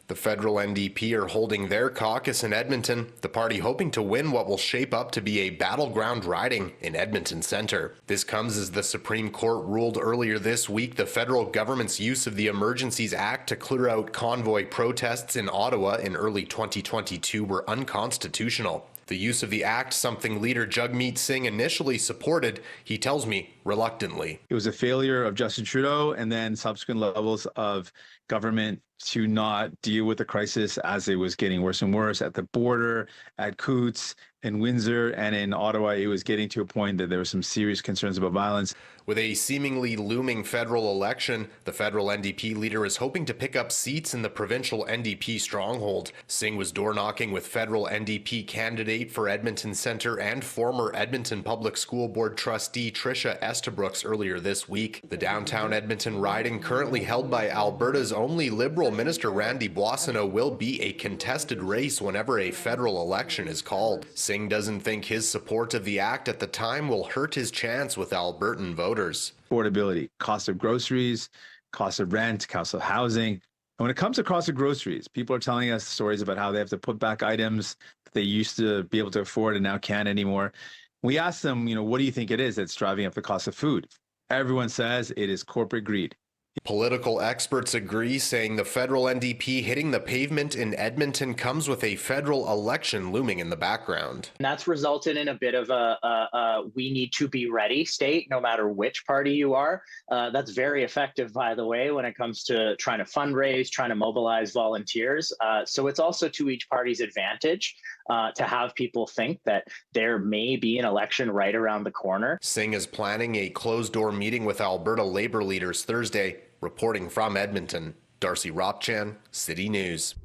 The federal NDP are holding their caucus in Edmonton, the party hoping to win what will shape up to be a battleground riding in Edmonton Centre. This comes as the Supreme Court ruled earlier this week the federal government's use of the Emergencies Act to clear out convoy protests in Ottawa in early 2022 were unconstitutional. The use of the act, something leader Jagmeet Singh initially supported, he tells me reluctantly. It was a failure of Justin Trudeau and then subsequent levels of government to not deal with the crisis as it was getting worse and worse at the border, at Coots, in Windsor, and in Ottawa. It was getting to a point that there were some serious concerns about violence. With a seemingly looming federal election, the federal NDP leader is hoping to pick up seats in the provincial NDP stronghold. Singh was door-knocking with federal NDP candidate for Edmonton Centre and former Edmonton Public School Board trustee Tricia Estabrooks earlier this week. The downtown Edmonton riding, currently held by Alberta's only Liberal Minister Randy Boissonnault, will be a contested race whenever a federal election is called. Singh doesn't think his support of the act at the time will hurt his chance with Albertan voters. Affordability, cost of groceries, cost of rent, cost of housing. And when it comes to cost of groceries, people are telling us stories about how they have to put back items that they used to be able to afford and now can't anymore. We asked them, what do you think it is that's driving up the cost of food? Everyone says it is corporate greed. Political experts agree, saying the federal NDP hitting the pavement in Edmonton comes with a federal election looming in the background. And that's resulted in a bit of a we need to be ready state, no matter which party you are. That's very effective, by the way, when it comes to trying to fundraise, trying to mobilize volunteers. So it's also to each party's advantage to have people think that there may be an election right around the corner. Singh is planning a closed-door meeting with Alberta Labour leaders Thursday. Reporting from Edmonton, Darcy Ropchan, City News.